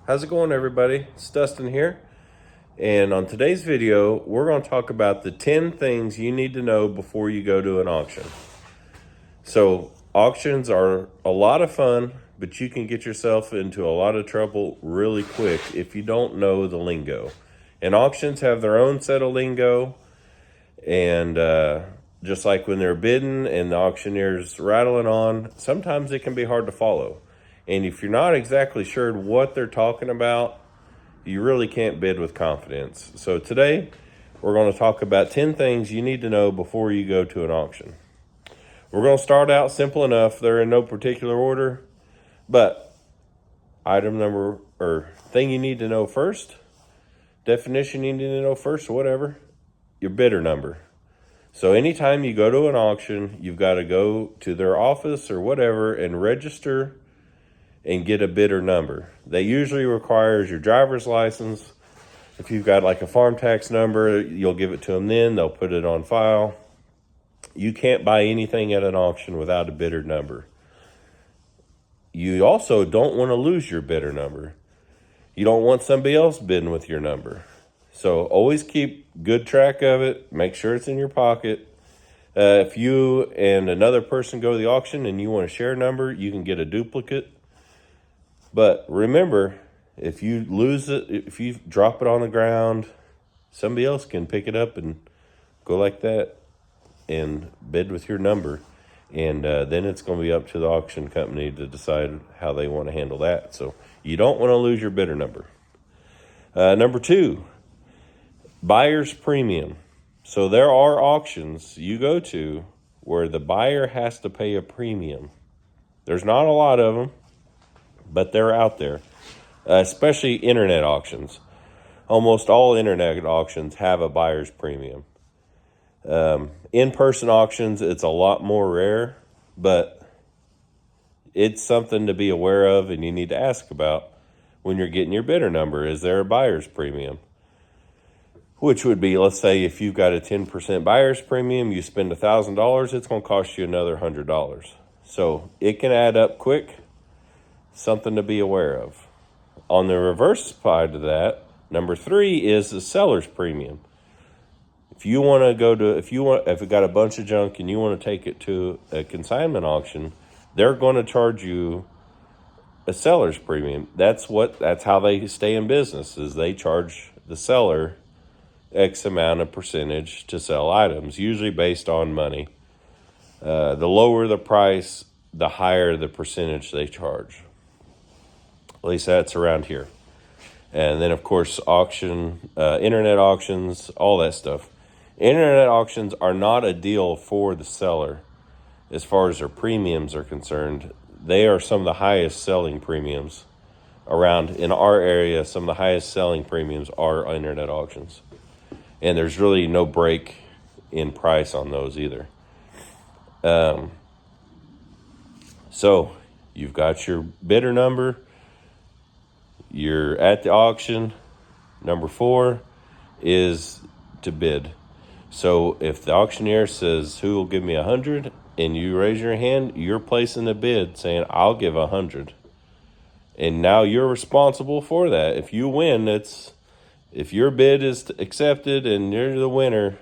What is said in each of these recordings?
How's it going, everybody? It's Dustin here, and on today's video we're going to talk about the 10 things you need to know before you go to an auction. So auctions are a lot of fun, but you can get yourself into a lot of trouble really quick if you don't know the lingo. And auctions have their own set of lingo, and just like when they're bidding and the auctioneer's rattling on, sometimes it can be hard to follow. And if you're not exactly sure what they're talking about, you really can't bid with confidence. So today, we're going to talk about 10 things you need to know before you go to an auction. We're going to start out simple enough. They're in no particular order, but item number or thing you need to know first, definition you need to know first, whatever, your bidder number. So anytime you go to an auction, you've got to go to their office or whatever and register and get a bidder number. That usually requires your driver's license. If you've got like a farm tax number, you'll give it to them then. They'll put it on file. You can't buy anything at an auction without a bidder number. You also don't want to lose your bidder number. You don't want somebody else bidding with your number. So always keep good track of it. Make sure it's in your pocket. If you and another person go to the auction and you want to share a number, you can get a duplicate. But remember, if you lose it, if you drop it on the ground, somebody else can pick it up and go like that and bid with your number. And then it's going to be up to the auction company to decide how they want to handle that. So you don't want to lose your bidder number. Number 2, buyer's premium. So there are auctions you go to where the buyer has to pay a premium. There's not a lot of them, but they're out there, especially internet auctions. Almost all internet auctions have a buyer's premium. In-person auctions, it's a lot more rare, but it's something to be aware of and you need to ask about when you're getting your bidder number. Is there a buyer's premium? Which would be, let's say if you've got a 10% buyer's premium, you spend $1,000, it's going to cost you another $100. So it can add up quick. Something to be aware of. On the reverse side of that, number 3 is the seller's premium. If you want to go to, if you got a bunch of junk and you want to take it to a consignment auction, they're going to charge you a seller's premium. That's how they stay in business, is they charge the seller X amount of percentage to sell items, usually based on money. The lower the price, the higher the percentage they charge. At least that's around here. And then, of course, internet auctions, all that stuff. Internet auctions are not a deal for the seller as far as their premiums are concerned. They are some of the highest selling premiums around in our area. Some of the highest selling premiums are internet auctions. And there's really no break in price on those either. So you've got your bidder number. You're at the auction. Number 4 is to bid. So if the auctioneer says, who will give me 100, and you raise your hand, you're placing a bid saying, I'll give 100. And now you're responsible for that. If you win, if your bid is accepted and you're the winner,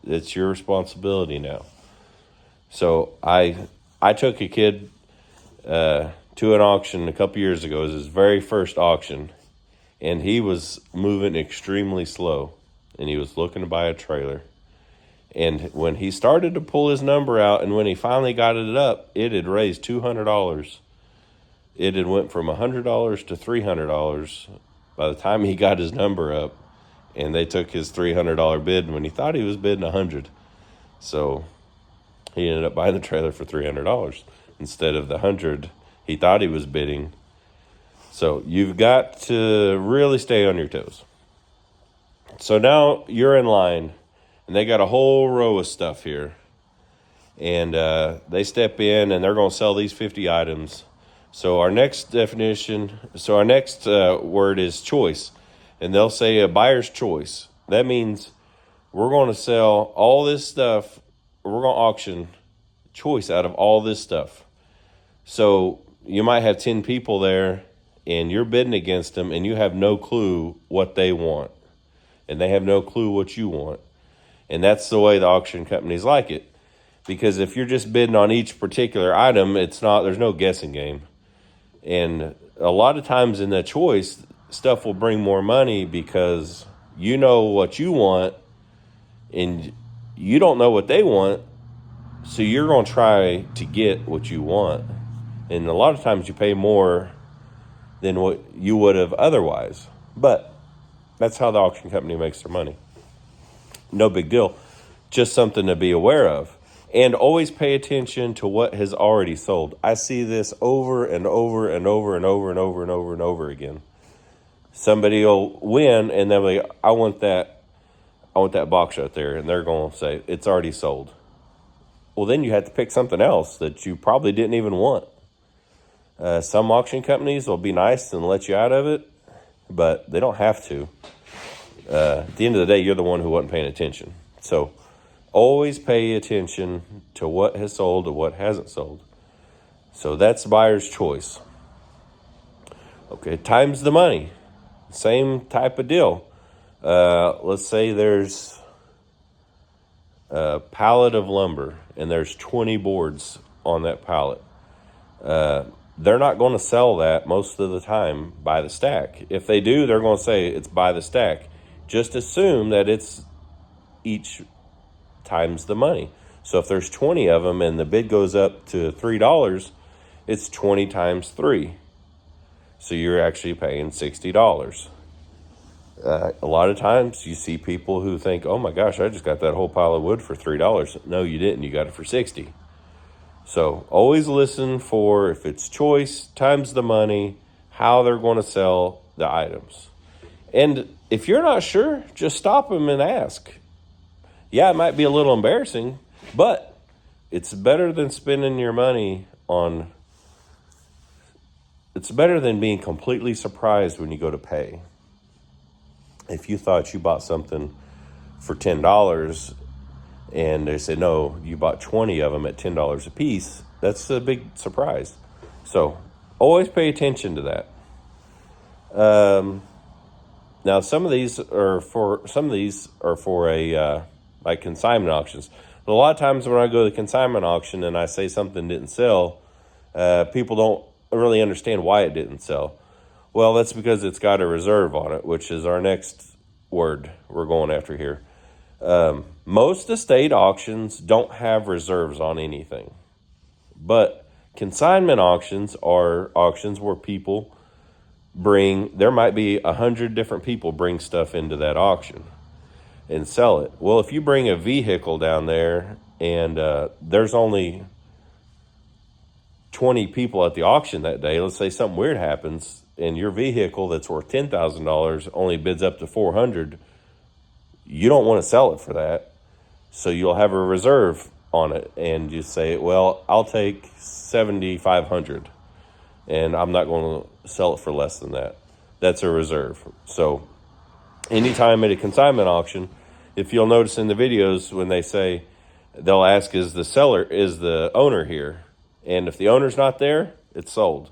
it's your responsibility now. So I took a kid to an auction a couple years ago. It was his very first auction, and he was moving extremely slow, and he was looking to buy a trailer. And when he started to pull his number out, and when he finally got it up, it had raised $200. It had went from $100 to $300 by the time he got his number up, and they took his $300 bid when he thought he was bidding $100. So he ended up buying the trailer for $300 instead of the $100 he thought he was bidding. So you've got to really stay on your toes. So now you're in line, and they got a whole row of stuff here. And they step in, and they're going to sell these 50 items. So our next word is choice. And they'll say a buyer's choice. That means we're going to sell all this stuff. We're going to auction choice out of all this stuff. So you might have 10 people there, and you're bidding against them, and you have no clue what they want, and they have no clue what you want. And that's the way the auction companies like it. Because if you're just bidding on each particular item, there's no guessing game. And a lot of times in the choice, stuff will bring more money because you know what you want and you don't know what they want. So you're going to try to get what you want. And a lot of times you pay more than what you would have otherwise. But that's how the auction company makes their money. No big deal. Just something to be aware of. And always pay attention to what has already sold. I see this over and over and over and over and over and over and over again. Somebody will win and they'll be like, I want that box right there. And they're going to say, it's already sold. Well, then you have to pick something else that you probably didn't even want. Some auction companies will be nice and let you out of it, but they don't have to. At the end of the day, you're the one who wasn't paying attention. So always pay attention to what has sold and what hasn't sold. So that's buyer's choice. Okay, times the money. Same type of deal. Let's say there's a pallet of lumber and there's 20 boards on that pallet. They're not going to sell that most of the time by the stack. If they do, they're going to say it's by the stack. Just assume that it's each times the money. So if there's 20 of them and the bid goes up to $3, it's 20 times 3. So you're actually paying $60. A lot of times you see people who think, oh my gosh, I just got that whole pile of wood for $3. No, you didn't. You got it for $60. So always listen for, if it's choice times the money, how they're going to sell the items. And if you're not sure, just stop them and ask. Yeah, it might be a little embarrassing, but it's better than spending your money on, it's better than being completely surprised when you go to pay. If you thought you bought something for $10 and they said, no, you bought 20 of them at $10 a piece, that's a big surprise. So always pay attention to that. Now, some of these are for like consignment auctions. But a lot of times when I go to the consignment auction and I say something didn't sell, people don't really understand why it didn't sell. Well, that's because it's got a reserve on it, which is our next word we're going after here. Most estate auctions don't have reserves on anything. But consignment auctions are auctions where people there might be 100 different people bring stuff into that auction and sell it. Well, if you bring a vehicle down there and there's only 20 people at the auction that day, let's say something weird happens and your vehicle that's worth $10,000 only bids up to $400, you don't want to sell it for that. So you'll have a reserve on it and you say, well, I'll take $7,500 and I'm not going to sell it for less than that. That's a reserve. So anytime at a consignment auction, if you'll notice in the videos when they say, they'll ask, is the owner here? And if the owner's not there, it's sold.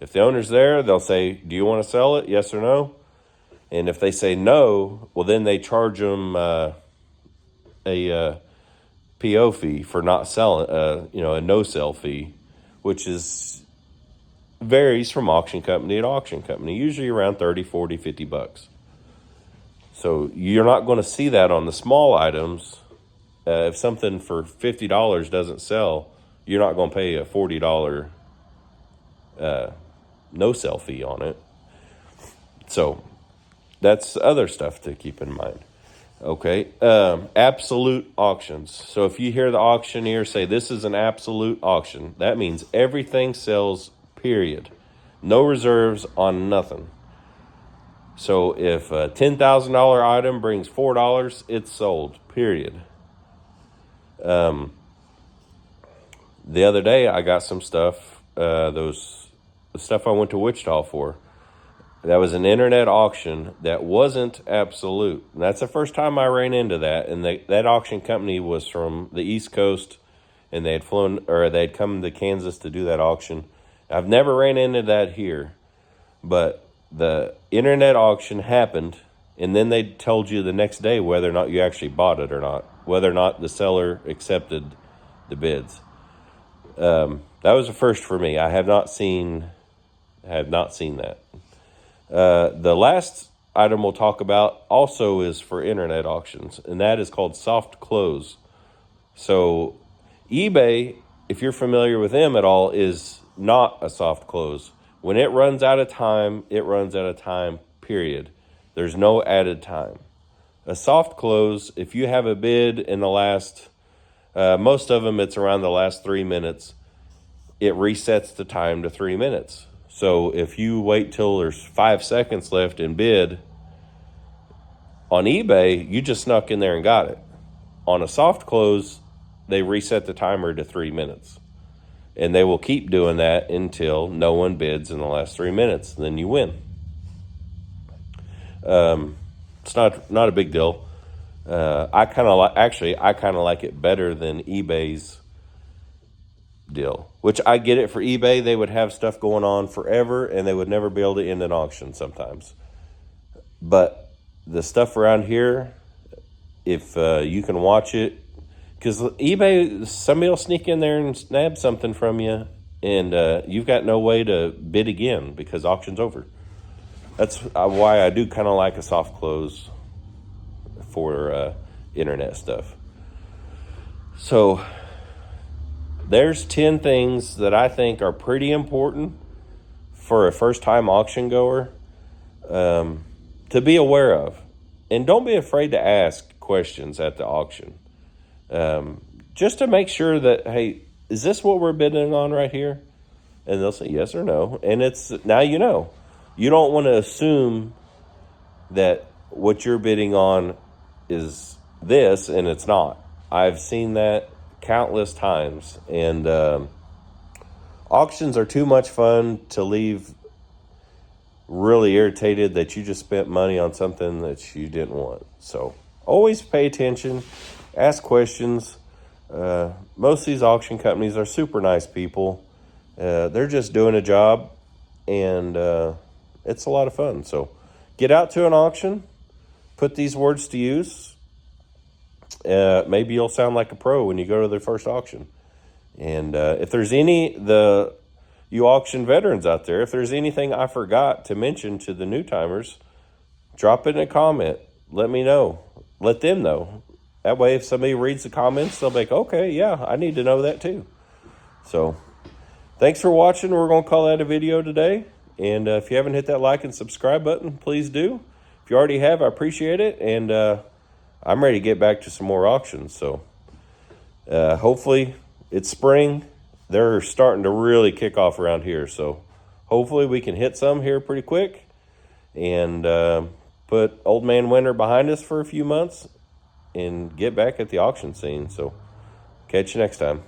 If the owner's there, they'll say, do you want to sell it? Yes or no? And if they say no, well, then they charge them a PO fee for not selling, a no-sell fee, which varies from auction company to auction company, usually around 30, 40, 50 bucks. So you're not going to see that on the small items. If something for $50 doesn't sell, you're not going to pay a $40 no-sell fee on it. So that's other stuff to keep in mind. Okay, absolute auctions. So if you hear the auctioneer say this is an absolute auction, that means everything sells, period. No reserves on nothing. So if a $10,000 item brings $4, it's sold, period. The other day I got some stuff, the stuff I went to Wichita for. That was an internet auction that wasn't absolute. And that's the first time I ran into that. And that auction company was from the East Coast, and they had come to Kansas to do that auction. I've never ran into that here. But the internet auction happened, and then they told you the next day whether or not you actually bought it or not, whether or not the seller accepted the bids. That was a first for me. I have not seen that. The last item we'll talk about also is for internet auctions, and that is called soft close. So eBay, if you're familiar with them at all, is not a soft close. When it runs out of time, it runs out of time, period. There's no added time. A soft close, if you have a bid in the last, most of them, it's around the last 3 minutes, it resets the time to 3 minutes. So if you wait till there's 5 seconds left in bid, on eBay, you just snuck in there and got it. On a soft close, they reset the timer to 3 minutes. And they will keep doing that until no one bids in the last 3 minutes. Then you win. It's not a big deal. I kind of like it better than eBay's deal. Which I get it for eBay. They would have stuff going on forever, and they would never be able to end an auction sometimes. But the stuff around here, if you can watch it, because eBay, somebody will sneak in there and snag something from you, and you've got no way to bid again because auction's over. That's why I do kind of like a soft close for internet stuff. So there's 10 things that I think are pretty important for a first-time auction goer to be aware of. And don't be afraid to ask questions at the auction. Just to make sure that, hey, is this what we're bidding on right here? And they'll say yes or no. And it's, now you know. You don't want to assume that what you're bidding on is this and it's not. I've seen that countless times. And auctions are too much fun to leave really irritated that you just spent money on something that you didn't want. So always pay attention. Ask questions. Most of these auction companies are super nice people. They're just doing a job, and it's a lot of fun. So get out to an auction, put these words to use. Maybe you'll sound like a pro when you go to their first auction. And if there's you auction veterans out there, if there's anything I forgot to mention to the new timers, drop it in a comment. Let me know. Let them know. That way, if somebody reads the comments, they'll be like, okay, yeah, I need to know that too. So thanks for watching. We're going to call that a video today. And if you haven't hit that like and subscribe button, please do. If you already have, I appreciate it. And I'm ready to get back to some more auctions. So hopefully it's spring. They're starting to really kick off around here. So hopefully we can hit some here pretty quick and put Old Man Winter behind us for a few months and get back at the auction scene. So catch you next time.